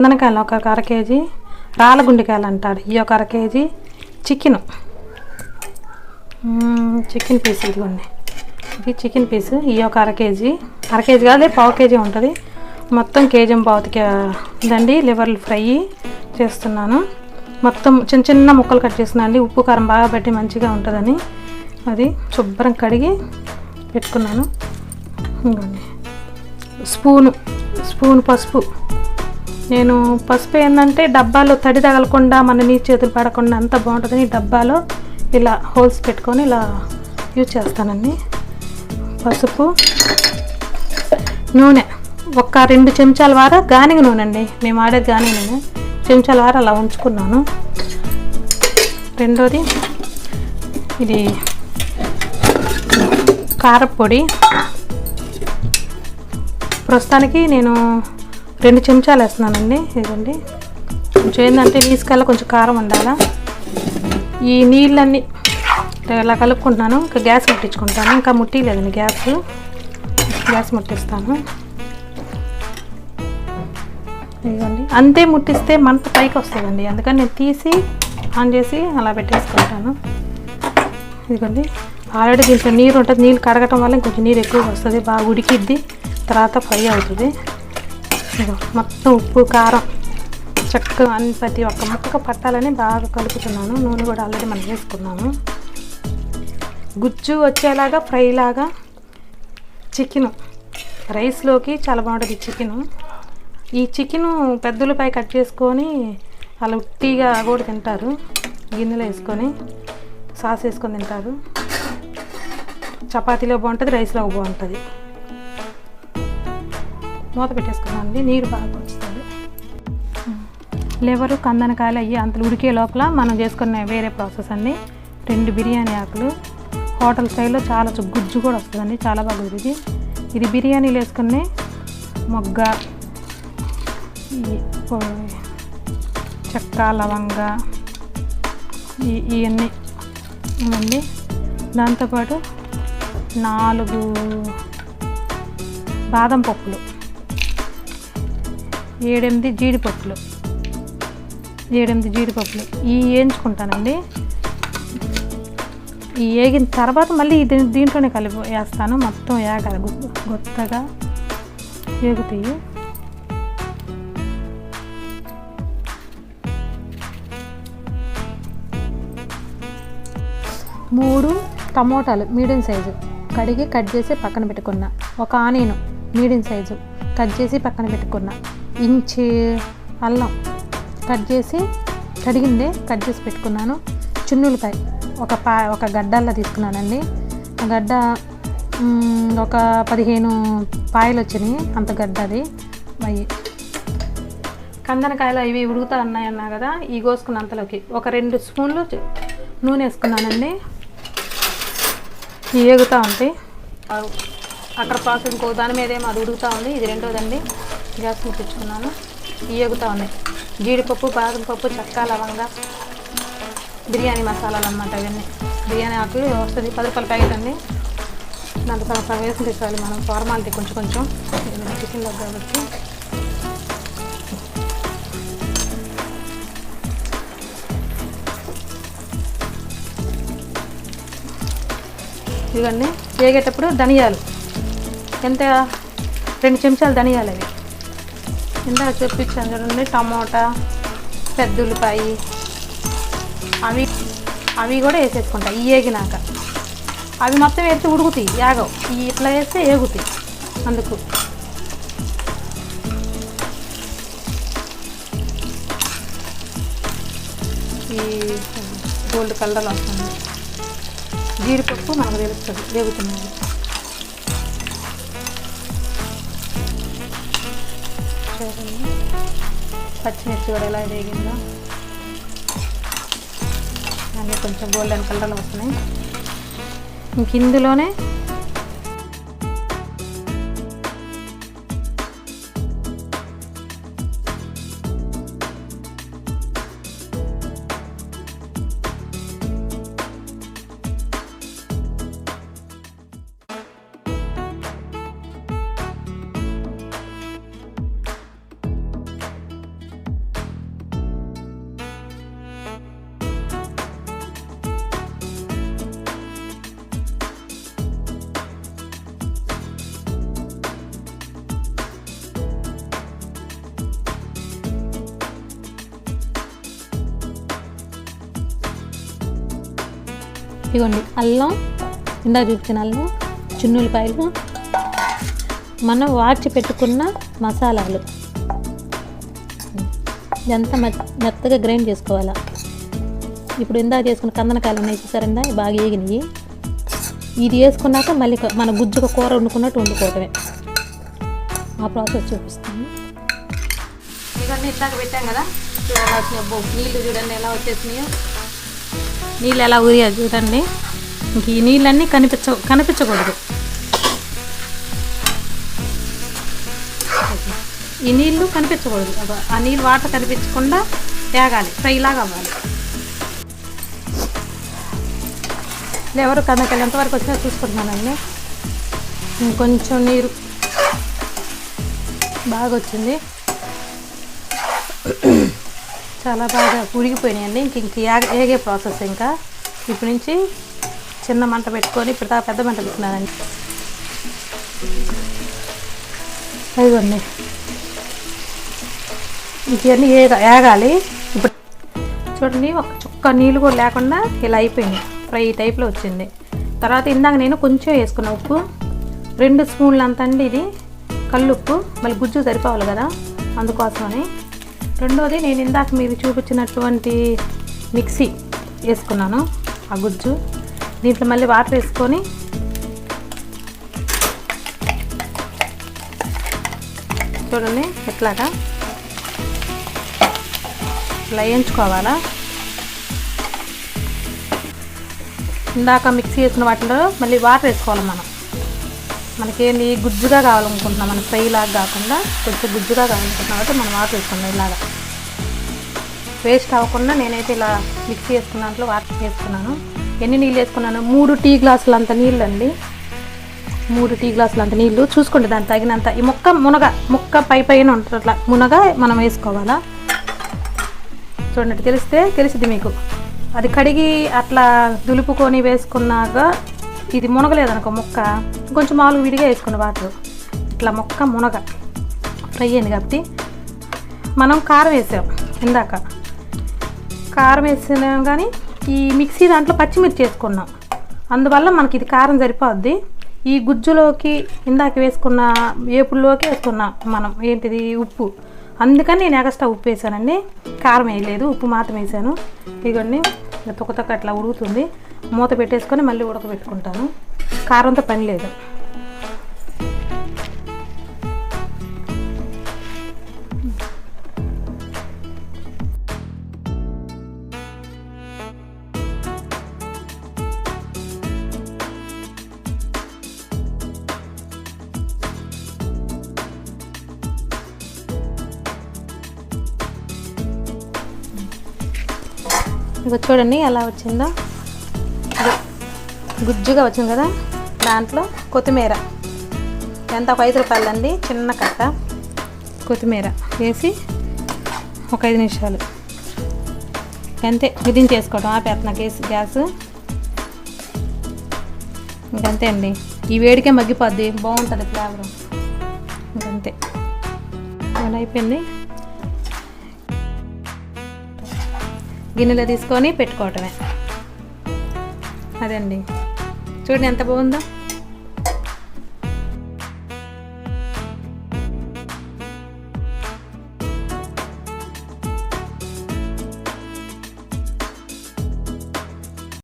చందనకాయలు ఒక అర కేజీ, రాళ్ళగుండికాయలు అంటారు ఈ ఒక అర కేజీ, చికెన్ పీస్ ఇదిగోండి, ఇది చికెన్ పీసు ఈ ఒక అర కేజీ కాదు పావు కేజీ ఉంటుంది, మొత్తం కేజీ పావుకి దండి. లివర్లు ఫ్రై చేస్తున్నాను, మొత్తం చిన్న చిన్న ముక్కలు కట్ చేస్తున్నాను అండి. ఉప్పు కారం బాగా పెట్టి మంచిగా ఉంటుందని అది శుభ్రం కడిగి పెట్టుకున్నాను. ఇంకోండి స్పూన్ పసుపు. నేను పసుపు ఏంటంటే డబ్బాలో తడి తగలకుండా మన నీరు చేతులు పడకుండా అంత బాగుంటుందని డబ్బాలో ఇలా హోల్స్ పెట్టుకొని ఇలా యూజ్ చేస్తానండి. పసుపు, నూనె ఒక 2 చెంచాల వార గానిగ నూనె అండి, మేము ఆడేది గానిగ నూనె, చెంచాల వార అలా ఉంచుకున్నాను. రెండోది ఇది కారపొడి, ప్రస్తుతానికి నేను 2 చెంచాలు వేస్తున్నానండి. ఇదండి కొంచెం ఏంటంటే నీసుకల్లా కొంచెం కారం ఉండాలా. ఈ నీళ్ళన్నీ ఇలా కలుపుకుంటున్నాను. ఇంకా గ్యాస్ ముట్టించుకుంటాను, ఇంకా ముట్టిలేదండి గ్యాస్ ముట్టిస్తాను. ఇదిగోండి అంతే, ముట్టిస్తే మంట పైకి వస్తుందండి, అందుకని నేను తీసి ఆన్ చేసి అలా పెట్టేసుకుంటాను. ఇదిగోండి ఆల్రెడీ దీంట్లో నీరు ఉంటుంది, నీళ్ళు కడగటం వల్ల ఇంకొంచెం నీరు ఎక్కువగా వస్తుంది, బాగా ఉడికిద్ది, తర్వాత ఫ్రై అవుతుంది. మొత్తం ఉప్పు కారం చక్కగా ప్రతి ఒక్క ముక్క పట్టాలని బాగా కలుపుతున్నాను. నూనె కూడా ఆల్రెడీ మనం వేసుకున్నాము. గుజ్జు వచ్చేలాగా ఫ్రై లాగా చికెను రైస్లోకి చాలా బాగుంటుంది చికెను. ఈ చికెను పెద్దలపై కట్ చేసుకొని అలా ఉట్టిగా కూడా తింటారు, గిన్నెలో వేసుకొని సాస్ వేసుకొని తింటారు. చపాతీలో బాగుంటుంది, రైస్లో బాగుంటుంది. మూత పెట్టేసుకున్నాను అండి, నీరు బాగా వస్తుంది. లివరు కందనకాయలు అయ్యి అంతలు ఉడికే లోపల మనం చేసుకునే వేరే ప్రాసెస్ అండి. 2 బిర్యానీ ఆకులు హోటల్ స్టైల్లో చాలా గుజ్జు కూడా వస్తుందండి, చాలా బాగా కుదిరింది. ఇది బిర్యానీలు వేసుకునే మొగ్గ, చెక్క, లవంగ ఇవన్నీ ఇవ్వండి. దాంతోపాటు 4 బాదం పప్పులు, 7-8 జీడిపప్పులు ఇవి వేయించుకుంటానండి. ఈ వేగిన తర్వాత మళ్ళీ దీంట్లోనే కలిపి వేస్తాను, మొత్తం వేగాలి, గొత్తగా వేగుతాయి. మూడు టమోటాలు మీడియం సైజు కడిగి కట్ చేసి పక్కన పెట్టుకున్నా, ఒక ఆనియన్ మీడియం సైజు కట్ చేసి పక్కన పెట్టుకున్నా, ఇంచి అల్లం కట్ చేసి కడిగిందే కట్ చేసి పెట్టుకున్నాను. చున్నులకాయ ఒక గడ్డల్లా తీసుకున్నానండి. ఆ గడ్డ ఒక 15 పాయలు వచ్చినాయి, అంత గడ్డ అది. అవి కందనకాయలు ఇవి ఉడుకుతా ఉన్నాయన్నా కదా, ఈ కోసుకున్న అంతలోకి ఒక 2 స్పూన్లు నూనె వేసుకున్నానండి. ఇవి వేగుతూ ఉంటాయి. అక్కడ ప్రాసెస్ ఇంకో దాని మీదేమో అది ఉడుకుతూ ఉంది, ఇది రెండోదండి. గ్యాస్ ముట్టించుకున్నాను, ఇవి వేగుతూ ఉన్నాయి. జీడిపప్పు, బాదం పప్పు, చెక్క, లవంగా, బిర్యానీ మసాలాలు అన్నమాట. ఇవన్నీ బిర్యానీ ఆకులు వస్తుంది, 10 రూపాయల ప్యాకెట్ అండి. దాంట్లో సగం వేసి తీసుకోవాలి మనం, ఫార్మాలిటీ కొంచెం చికెన్లో కాబట్టి. ఇవన్నీ వేగేటప్పుడు ధనియాలు ఎంత 2 చెంచాలు ధనియాలు, అవి ఇందాక చెప్పించాను చూడండి. టమోటా, పెద్ద ఉల్లిపాయ అవి కూడా వేసేసుకుంటా. ఇవి వేగినాక అవి మొత్తం వేస్తే ఉడుకుతాయి, యాగవు. ఇట్లా వేస్తే ఏగుతాయి, అందుకు. ఈ గోల్డ్ కలర్లో వస్తుంది. జీడిపప్పు మనకు తెలుస్తుంది వేగుతుంది. పచ్చిమిర్చి కూడా ఎలా వేగిందో అన్నీ కొంచెం గోల్డెన్ కలర్లో వస్తున్నాయి. ఇంక ఇందులోనే ఇదిగోండి అల్లం, ఇందాక చూపించిన అల్లం, చిన్నులపాయలు, మనం వాడ్చి పెట్టుకున్న మసాలాలు ఇదంతా మెత్తగా గ్రైండ్ చేసుకోవాలా. ఇప్పుడు ఇందాక చేసుకున్న కందనకాయలు ఉన్నాయి చూసారండి, బాగా వేగినాయి. ఇది వేసుకున్నాక మళ్ళీ మన గుజ్జుగా కూర వండుకున్నట్టు వండుకోవటమే. ఆ ప్రాసెస్ చూపిస్తాను. ఇవన్నీ ఇందాక పెట్టాం కదా, చూడండి వచ్చినాయి. అబ్బో నీళ్ళు చూడండి ఎలా వచ్చేసినాయో, నీళ్ళు ఎలా ఊరియాలి చూడండి. ఇంక ఈ నీళ్ళన్నీ కనిపించకూడదు. ఈ నీళ్ళు కనిపించకూడదు, ఆ నీళ్ళు వాటర్ కనిపించకుండా తేగాలి, ఫ్రైలాగా అవ్వాలి. ఎవరు కందకాయలు ఎంతవరకు వచ్చినా చూసుకుంటున్నానండి. ఇంకొంచెం నీరు బాగా వచ్చింది, చాలా బాగా ఉడికిపోయినాయండి. ఇంక ఏగే ప్రాసెస్. ఇంకా ఇప్పటి నుంచి చిన్న మంట పెట్టుకొని ఇప్పుడు దాకా పెద్ద మంట పెట్టుకున్నానండి. అదిగోండి ఇవన్నీ ఏగాలి. ఇప్పుడు చూడండి ఒక చుక్క నీళ్ళు కూడా లేకుండా ఇలా అయిపోయింది, ఫ్రై టైప్లో వచ్చింది. తర్వాత ఇందాక నేను కొంచెం వేసుకున్న ఉప్పు, 2 స్పూన్లు అంత అండి ఇది కల్లుప్పు, మళ్ళీ గుజ్జు సరిపోవాలి కదా అందుకోసమని. రెండోది నేను ఇందాక మీరు చూపించినటువంటి మిక్సీ వేసుకున్నాను, ఆ గుజ్జు. దీంట్లో మళ్ళీ వాటర్ వేసుకొని చూడండి ఎట్లాగా ఇలా వేయించుకోవాలా. ఇందాక మిక్సీ వేసుకున్న వాటిలో మళ్ళీ వాటర్ వేసుకోవాలి మనం. మనకేంటి గుజ్జుగా కావాలనుకుంటున్నాం, మనం ఫ్రై లాగా కాకుండా కొంచెం గుజ్జుగా కావాలనుకుంటున్నాం కాబట్టి మనం వాటర్ వేసుకున్నాం. ఇలాగా వేస్ట్ అవ్వకుండా నేనైతే ఇలా మిక్సీ వేసుకున్న దాంట్లో వాటర్ వేసుకున్నాను. ఎన్ని నీళ్ళు వేసుకున్నాను? 3 టీ గ్లాసులు అంత నీళ్ళు అండి. 3 టీ గ్లాసులు అంత నీళ్ళు చూసుకోండి, దానికి తగినంత. ఈ ముక్క పైన ఉంటుంది అట్లా మునగ మనం వేసుకోవాలా. చూడండి తెలిసిద్ది మీకు. అది కడిగి అట్లా దులుపుకొని వేసుకున్నాక ఇది మునగలేదనుకో ముక్క, కొంచెం మామూలుగా విడిగా వేసుకున్న వాటర్ ఇట్లా ముక్క మునగ ఫ్రై అయింది కాబట్టి. మనం కారం వేసాం, ఇందాక కారం వేసినాం కానీ ఈ మిక్సీ దాంట్లో పచ్చిమిర్చి వేసుకున్నాం, అందువల్ల మనకి ఇది కారం సరిపోద్ది. ఈ గుజ్జులోకి ఇందాక వేసుకున్న వేపుల్లోకి వేసుకున్నాం మనం ఏంటిది ఉప్పు, అందుకని నేను ఎక్స్ట్రా ఉప్పు వేసానండి, కారం వేయలేదు, ఉప్పు మాత్రం వేసాను. ఇదిగోండి తొక్క అట్లా ఉడుకుతుంది, మూత పెట్టేసుకొని మళ్ళీ ఉడకబెట్టుకుంటాను. కారంతో పని లేదు. ఇక చూడండి ఎలా వచ్చిందో, గుజ్జుగా వచ్చింది కదా. దాంట్లో కొత్తిమీర ఎంత, ఒక 5 రూపాయలండి చిన్న కట్ట కొత్తిమీర వేసి ఒక 5 నిమిషాలు అంతే విధించేసుకోవడం. ఆపేస్తున్నా గ్యాస్. ఇంకంతే అండి, ఈ వేడికే మగ్గిపోద్ది, బాగుంటుంది ఫ్లేవర్. ఇంకంతే ఇలా అయిపోయింది. గిన్నెలో తీసుకొని పెట్టుకోవటమే. అదండి చూడండి ఎంత బాగుందో.